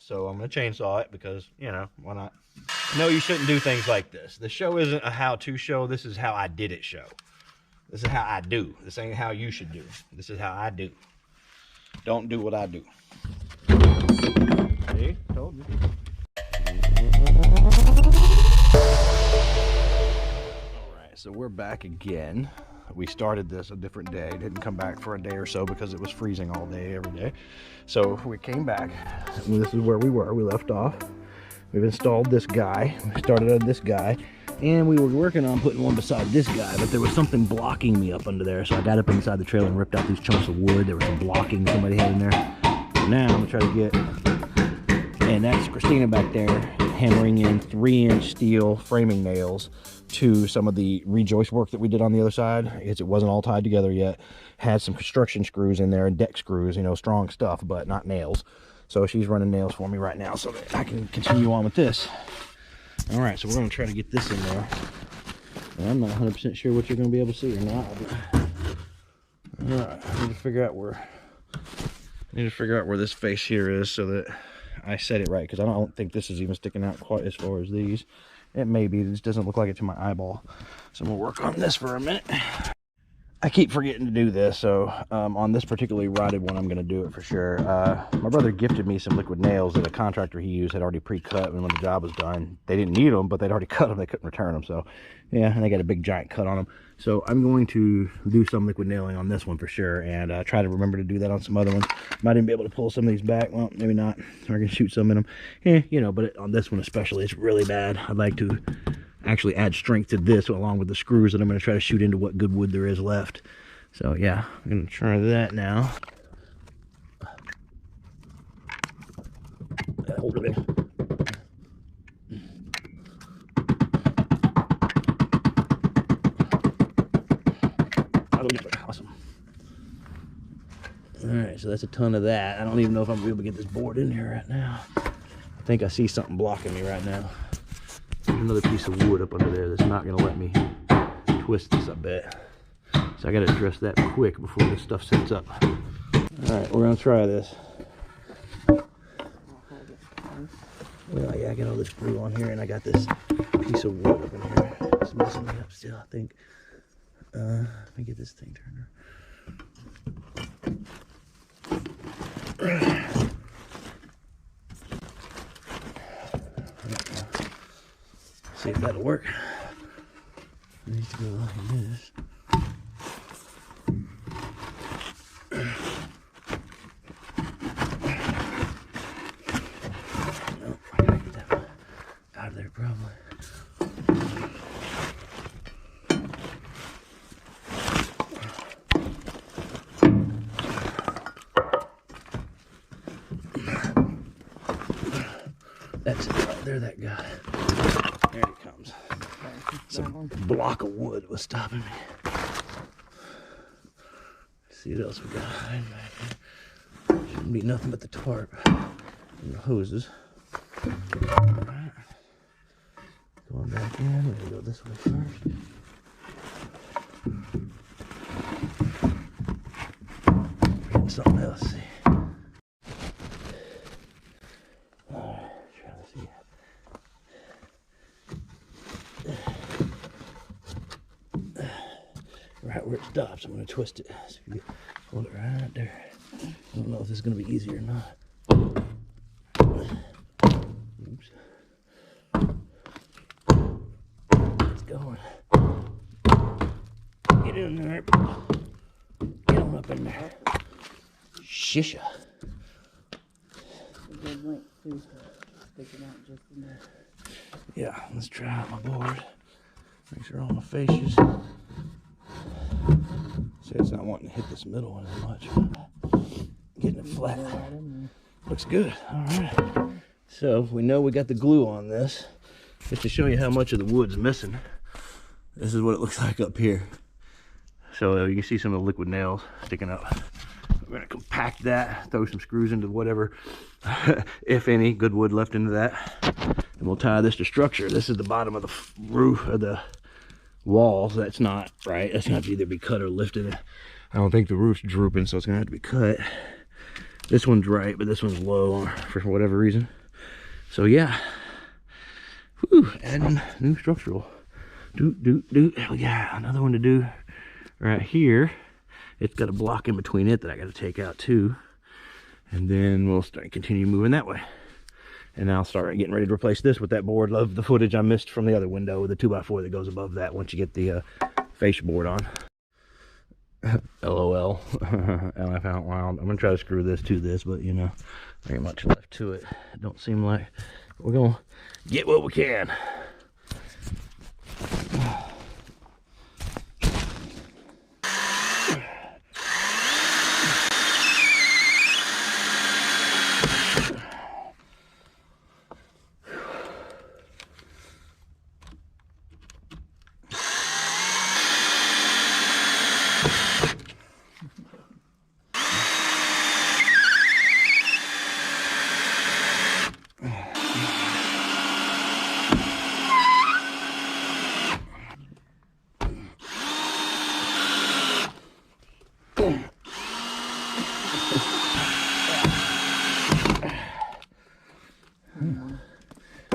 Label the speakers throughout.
Speaker 1: So I'm gonna chainsaw it because, you know, why not? No, you shouldn't do things like this. The show isn't a how-to show. This is how I did it show. This is how I do. This ain't how you should do. This is how I do. Don't do what I do. See? Told you. Alright, so we're back again. We started this a different day. Didn't come back for a day or so because it was freezing all day, every day. So we came back. And this is where we were. We left off. We've installed this guy. We started on this guy. And we were working on putting one beside this guy, but there was something blocking me up under there. So I got up inside the trailer and ripped out these chunks of wood. There was some blocking somebody had in there. So now I'm gonna try to get, and that's Christina back there hammering in 3-inch steel framing nails to some of the rejoist work that we did on the other side. It wasn't all tied together yet. Had some construction screws in there and deck screws, you know, strong stuff, but not nails. So she's running nails for me right now so that I can continue on with this. All right, so we're gonna try to get this in there. And I'm not 100% sure what you're gonna be able to see or not. All right, I need to figure out where this face here is so that I set it right, because I don't think this is even sticking out quite as far as these. It may be, it just doesn't look like it to my eyeball. So I'm gonna work on this for a minute. I keep forgetting to do this, so on this particularly rotted one, I'm going to do it for sure. My brother gifted me some liquid nails that a contractor he used had already pre-cut, and when the job was done, they didn't need them, but they'd already cut them. They couldn't return them, so yeah, and they got a big giant cut on them. So I'm going to do some liquid nailing on this one for sure, and try to remember to do that on some other ones. Might even be able to pull some of these back. Well, maybe not. I can shoot some in them. Yeah, you know, but on this one especially, it's really bad. I'd like to actually add strength to this along with the screws that I'm going to try to shoot into what good wood there is left. So yeah, I'm going to try that now. Hold it in. Awesome. Alright, so that's a ton of that. I don't even know if I'm able to get this board in here right now. I think I see something blocking me right now. Another piece of wood up under there that's not going to let me twist this, I bet. So I got to address that quick before this stuff sets up. Alright, we're going to try this. Well, yeah, I got all this glue on here, and I got this piece of wood up in here. It's messing me up still, I think. Let me get this thing turned around. See if that'll work. It needs to go like this. Nope, I gotta get that out of there probably. That's it right there, that guy. There he comes. Some block of wood was stopping me. See what else we got hiding back here. Shouldn't be nothing but the tarp and the hoses. Alright. Going back in. We're gonna go this way first. Getting something else. See. Right where it stops, I'm going to twist it. So you hold it right there. I don't know if this is going to be easy or not. Oops. It's going. Get in there. Get on up in there. Shisha.
Speaker 2: A good length too, so stick it out just in there.
Speaker 1: Yeah, let's try out my board. Make sure all my faces. See, it's not wanting to hit this middle one as much. Getting it flat. Looks good. All right. So we know we got the glue on this. Just to show you how much of the wood's missing. This is what it looks like up here. So you can see some of the liquid nails sticking up. We're going to compact that, throw some screws into whatever, if any, good wood left into that. And we'll tie this to structure. This is the bottom of the roof of the wall, so that's not right. That's going to have to either be cut or lifted. I don't think the roof's drooping, so it's going to have to be cut. This one's right, but this one's low for whatever reason. So yeah. Whew, adding new structural. We got another one to do right here. It's got a block in between it that I got to take out too. And then we'll continue moving that way. And I'll start getting ready to replace this with that board. Love the footage I missed from the other window with the 2x4 that goes above that once you get the fascia board on. LOL. LF out loud. I'm gonna try to screw this to this, but you know, there ain't much left to it. It don't seem like we're gonna get what we can.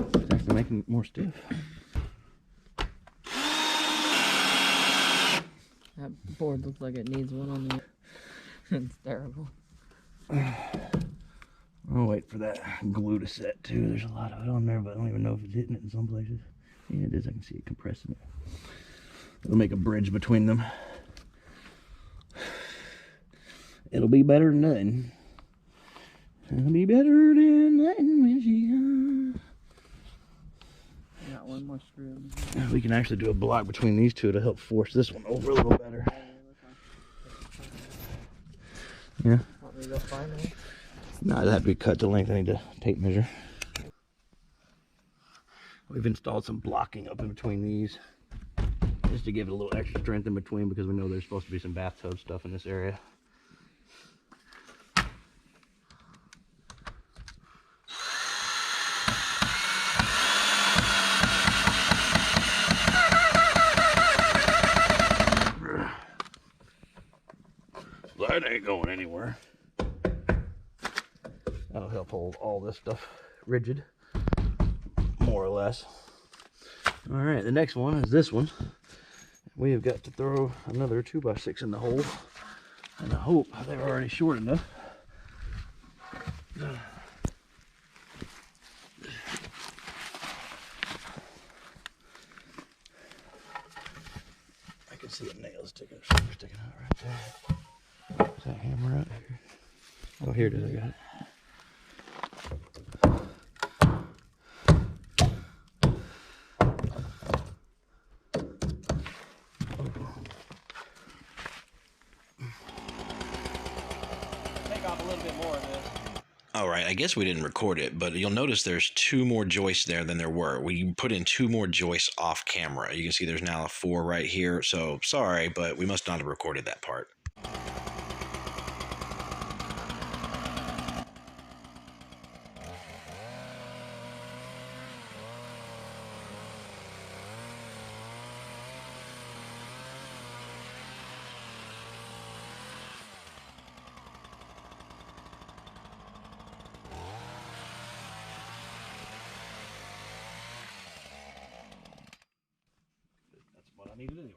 Speaker 1: It's actually making it more stiff.
Speaker 2: That board looks like it needs one on the. It's terrible.
Speaker 1: I'll wait for that glue to set too. There's a lot of it on there, but I don't even know if it's hitting it in some places. Yeah, it is. I can see it compressing it. It'll make a bridge between them. It'll be better than nothing. It'll be better than nothing when she comes.
Speaker 2: Got one more screw.
Speaker 1: We can actually do a block between these two to help force this one over a little better. Yeah.
Speaker 2: Want me to go find it?
Speaker 1: No, it'll have to be cut to length. I need to tape measure. We've installed some blocking up in between these just to give it a little extra strength in between, because we know there's supposed to be some bathtub stuff in this area. That ain't going anywhere. That'll help hold all this stuff rigid, more or less. All right, the next one is this one. We have got to throw another 2x6 in the hole, and I hope they're already short enough. I can see the nails sticking out right there. Is that hammer out here? Oh, here it is. I got it.
Speaker 3: Take off a little bit more of this.
Speaker 4: All right, I guess we didn't record it, but you'll notice there's 2 more joists there than there were. We put in 2 more joists off camera. You can see there's now a 4 right here. So sorry, but we must not have recorded that part.
Speaker 1: That's what I needed anyway.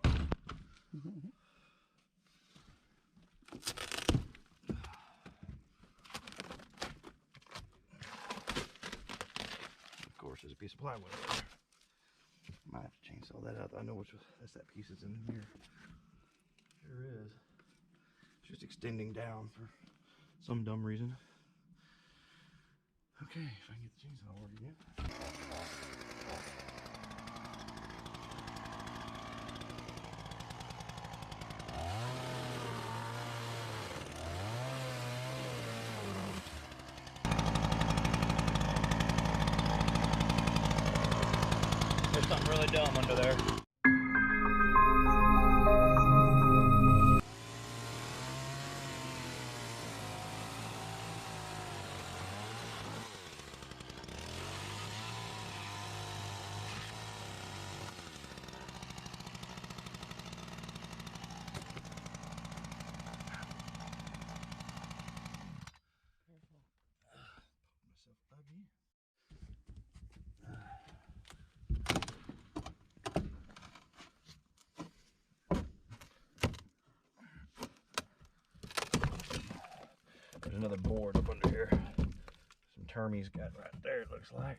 Speaker 1: Of course, there's a piece of plywood over there. Might have to chainsaw that out. I know which that's that piece that's in here. Sure is. It's just extending down for some dumb reason. Okay, if I can get the chainsaw working again.
Speaker 3: There's something really dumb under there.
Speaker 1: another board up under here. Some termies got right there, it looks like.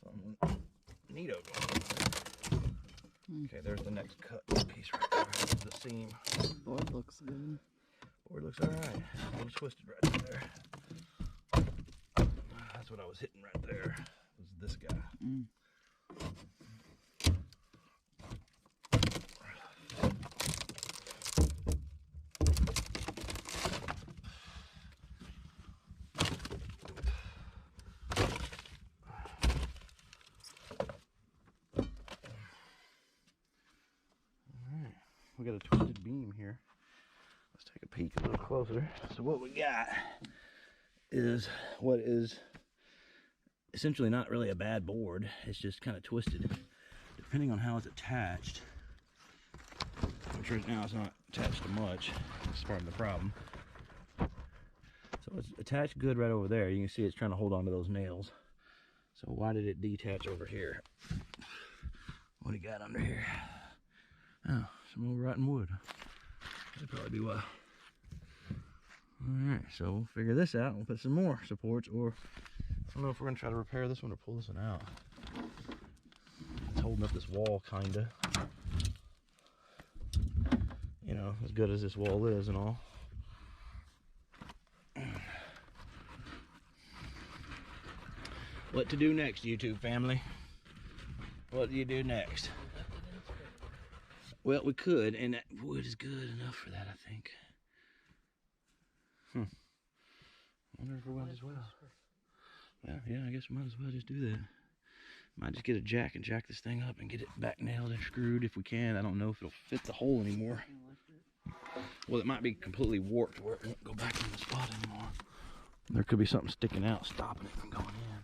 Speaker 1: Something neato going on there. Okay, there's the next cut piece right there. The seam.
Speaker 2: Board looks good.
Speaker 1: Board looks alright. A little twisted right there. That's what I was hitting right there. Was this guy. We got a twisted beam here. Let's take a peek a little closer. So what we got is what is essentially not really a bad board. It's just kind of twisted, depending on how it's attached. Which right now it's not attached to much. That's part of the problem. So it's attached good right over there. You can see it's trying to hold on to those nails. So why did it detach over here? What do you got under here? Oh, some old rotten wood. That'd probably be why. Alright, so we'll figure this out. We'll put some more supports, or I don't know if we're going to try to repair this one or pull this one out. It's holding up this wall, kinda. You know, as good as this wall is and all. What to do next, YouTube family? What do you do next? Well, we could, and that wood is good enough for that, I think. I wonder if we might as well. Well, yeah, I guess we might as well just do that. Might just get a jack and jack this thing up and get it back nailed and screwed if we can. I don't know if it'll fit the hole anymore. Well, it might be completely warped where it won't go back in the spot anymore. There could be something sticking out stopping it from going in.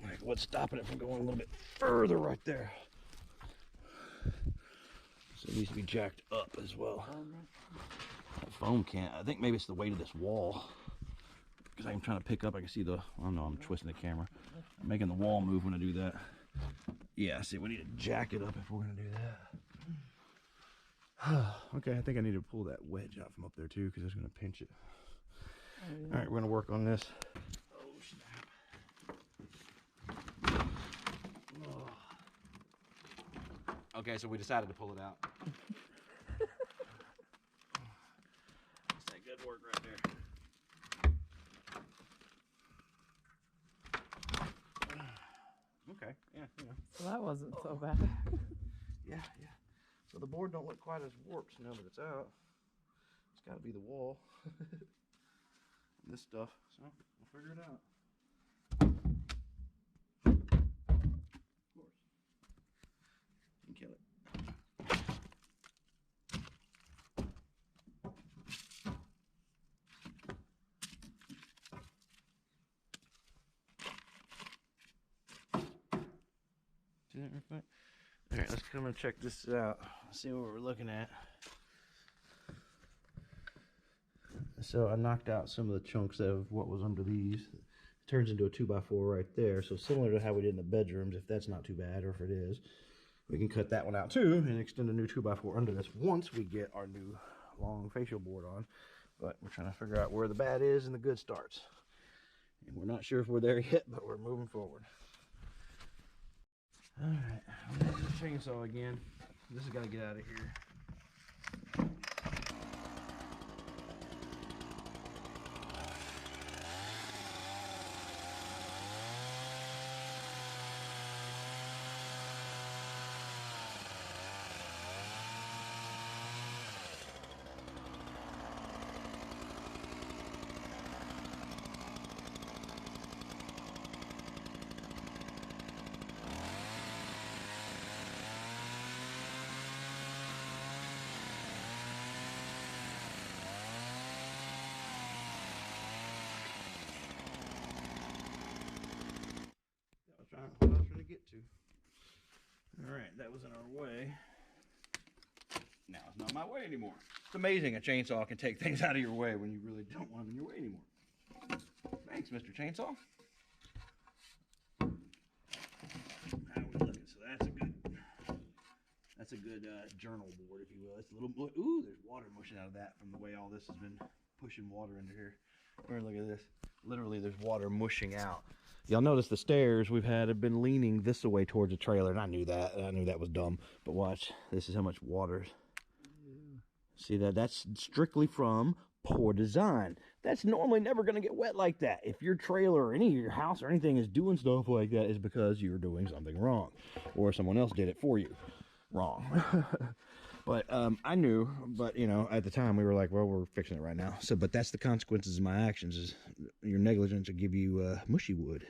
Speaker 1: Like, what's stopping it from going a little bit further right there? So it needs to be jacked up as well. That foam can't. I think maybe it's the weight of this wall. Because I'm trying to pick up, I can see the, I don't know, I'm twisting the camera. I'm making the wall move when I do that. Yeah, see, we need to jack it up if we're going to do that. Okay, I think I need to pull that wedge out from up there too, because it's going to pinch it. All right, we're going to work on this. Oh, snap. Oh. Okay, so we decided to pull it out. That's that good work right there. Okay, yeah, you know.
Speaker 2: So that wasn't so bad.
Speaker 1: Yeah. So the board don't look quite as warped now that it's out. It's got to be the wall. And this stuff. So we'll figure it out. Of course. You can kill it. See that real quick? All right, let's come and check this out. See what we're looking at. So I knocked out some of the chunks of what was under these. It turns into a 2x4 right there. So similar to how we did in the bedrooms, if that's not too bad, or if it is, we can cut that one out too and extend a new 2x4 under this once we get our new long facial board on. But we're trying to figure out where the bad is and the good starts. And we're not sure if we're there yet, but we're moving forward. All right, I'm gonna use the chainsaw again. This has got to get out of here. What I was trying to get to. All right, that was in our way. Now it's not my way anymore. It's amazing a chainsaw can take things out of your way when you really don't want them in your way anymore. Thanks, Mr. Chainsaw. How are we looking? So that's a good journal board, if you will. It's a little, ooh, there's water mushing out of that from the way all this has been pushing water into here. Look at this. Literally, there's water mushing out. Y'all notice the stairs we've had have been leaning this way towards the trailer, and I knew that. I knew that was dumb. But watch, this is how much water. See that? That's strictly from poor design. That's normally never going to get wet like that. If your trailer or any of your house or anything is doing stuff like that, is because you're doing something wrong, or someone else did it for you wrong. But I knew, but you know, at the time we were like, well, we're fixing it right now. So, but that's the consequences of my actions, is your negligence will give you mushy wood.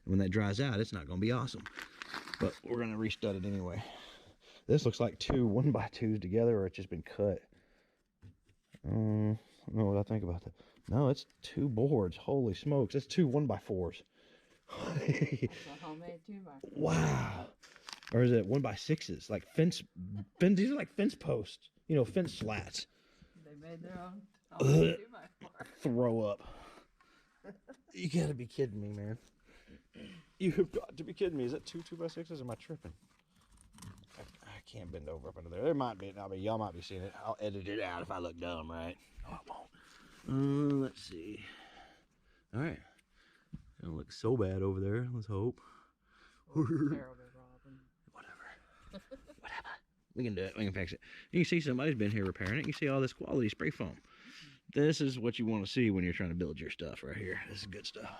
Speaker 1: And when that dries out, it's not going to be awesome. But we're going to restud it anyway. This looks like two 1x2s together, or it's just been cut. I don't know what I think about that. No, it's two boards. Holy smokes. It's two 1x4s.
Speaker 2: It's a homemade 2x4.
Speaker 1: Wow. Or is it 1x6s? Like fence, these are like fence posts. You know, fence slats.
Speaker 2: They made their own homemade 2x4.
Speaker 1: Throw up. You gotta be kidding me, man. You have got to be kidding me. Is that two 2x6s? Am I tripping? I can't bend over up under there. There might be. I mean, y'all might be seeing it. I'll edit it out if I look dumb, right? No, I won't. Let's see. All right. Don't look so bad over there. Let's hope.
Speaker 2: Terrible, Robin.
Speaker 1: Whatever. We can do it. We can fix it. You can see somebody's been here repairing it. You can see all this quality spray foam. This is what you want to see when you're trying to build your stuff right here. This is good stuff.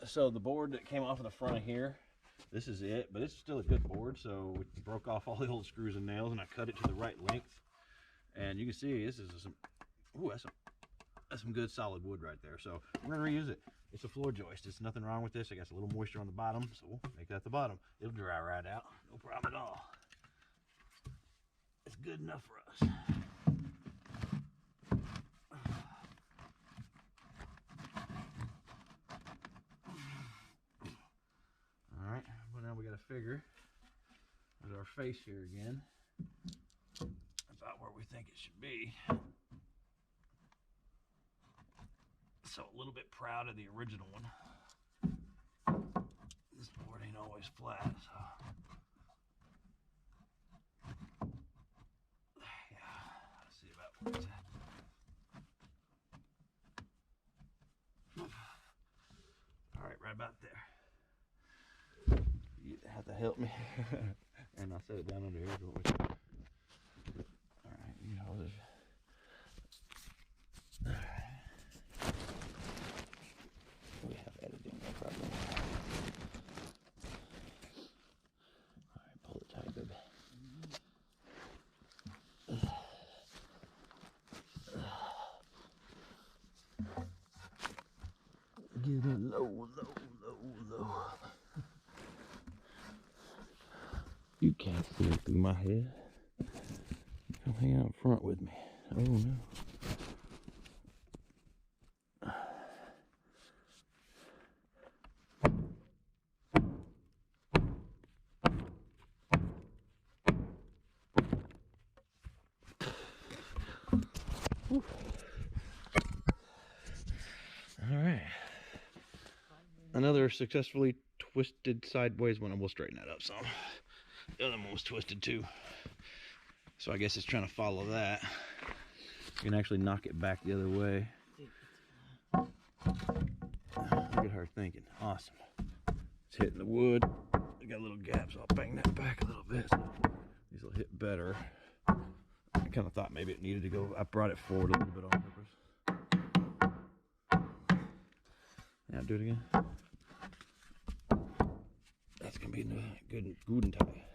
Speaker 1: So the board that came off of the front of here, this is it, but it's still a good board. So we broke off all the old screws and nails, and I cut it to the right length. And you can see this is some, ooh, that's some good solid wood right there. So we're gonna reuse it. It's a floor joist. There's nothing wrong with this. I got a little moisture on the bottom, so we'll make that the bottom. It'll dry right out. No problem at all. It's good enough for us. All right, well now we got to figure with our face here again about where we think it should be. So a little bit proud of the original one. This board ain't always flat, so yeah, let's see about where it's at. All right, right about there. You have to help me. And I'll set it down under here. All right, you know, there's... All right. We have editing, no problem. All right, pull it tight, baby. Get it low, low, low, low. You can't see it through my head. Come hang out front with me. Oh no. Whew. All right. Another successfully twisted sideways one, and we'll straighten that up some. The other one was twisted too. So I guess it's trying to follow that. You can actually knock it back the other way. Look at her thinking. Awesome. It's hitting the wood. I got little gaps. I'll bang that back a little bit. So these will hit better. I kind of thought maybe it needed to go. I brought it forward a little bit on purpose. Now do it again. That's gonna be good and tight.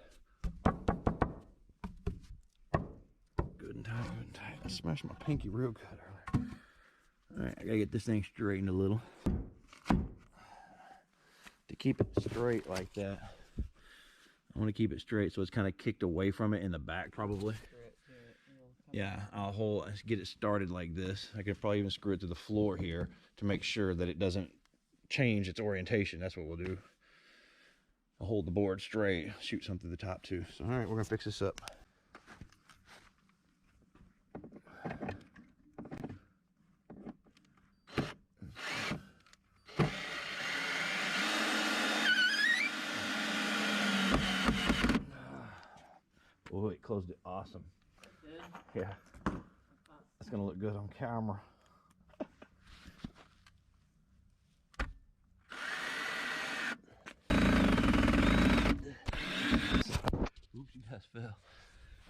Speaker 1: Good and tight, good and tight. I smashed my pinky real good earlier. Alright, I gotta get this thing straightened a little. To keep it straight like that, I want to keep it straight so it's kind of kicked away from it in the back probably. Yeah, I'll get it started like this. I could probably even screw it to the floor here to make sure that it doesn't change its orientation. That's what we'll do. I'll hold the board straight, shoot some through the top too. So, all right, we're gonna fix this up. closed it awesome.
Speaker 2: Good.
Speaker 1: Yeah. It's gonna look good on camera. Oops, you guys fell.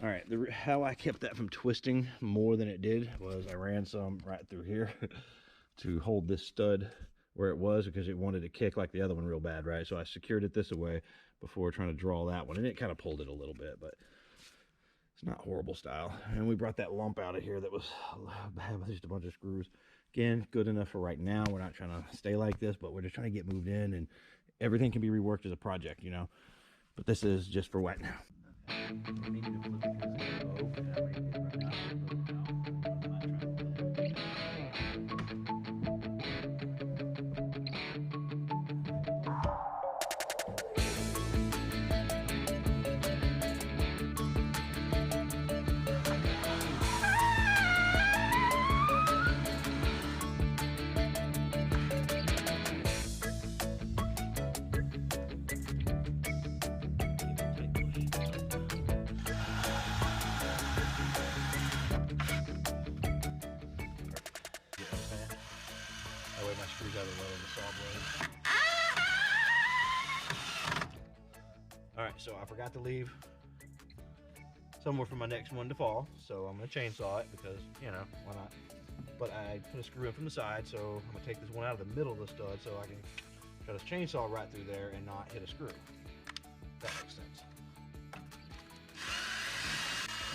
Speaker 1: All right, how I kept that from twisting more than it did was I ran some right through here to hold this stud where it was, because it wanted to kick like the other one real bad, right? So I secured it this way before trying to draw that one, and it kind of pulled it a little bit, but it's not horrible style. And we brought that lump out of here that was bad with just a bunch of screws. Again, good enough for right now. We're not trying to stay like this, but we're just trying to get moved in, and everything can be reworked as a project, you know? But this is just for right now. That way my screws out of the way of the saw blade. Alright, so I forgot to leave somewhere for my next one to fall, so I'm going to chainsaw it because, you know, why not? But I put a screw in from the side, so I'm going to take this one out of the middle of the stud so I can try to chainsaw right through there and not hit a screw. If that makes sense.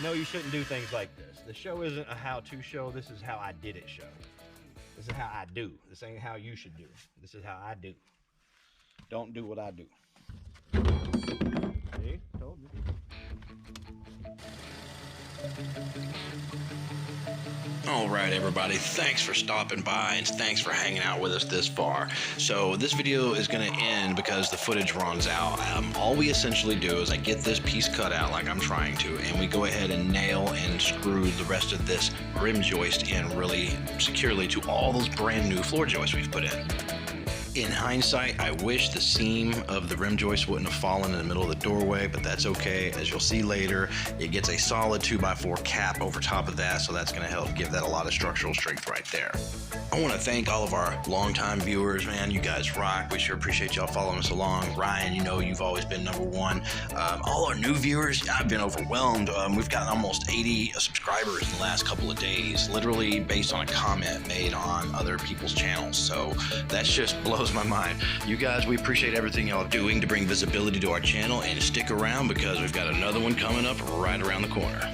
Speaker 1: No, you shouldn't do things like this. The show isn't a how-to show. This is how I did it show. This is how I do. This ain't how you should do. This is how I do. Don't do what I do. See? Told you.
Speaker 4: All right, everybody, thanks for stopping by and thanks for hanging out with us this far. So this video is going to end because the footage runs out. All we essentially do is I get this piece cut out like I'm trying to, and we go ahead and nail and screw the rest of this rim joist in really securely to all those brand new floor joists we've put in. In hindsight, I wish the seam of the rim joist wouldn't have fallen in the middle of the doorway, but that's okay. As you'll see later, it gets a solid 2x4 cap over top of that, so that's going to help give that a lot of structural strength right there. I want to thank all of our longtime viewers, man. You guys rock. We sure appreciate y'all following us along. Ryan, you know you've always been #1. All our new viewers, I've been overwhelmed. We've gotten almost 80 subscribers in the last couple of days, literally based on a comment made on other people's channels. So that just blows my mind. You guys, we appreciate everything y'all are doing to bring visibility to our channel, and stick around because we've got another one coming up right around the corner.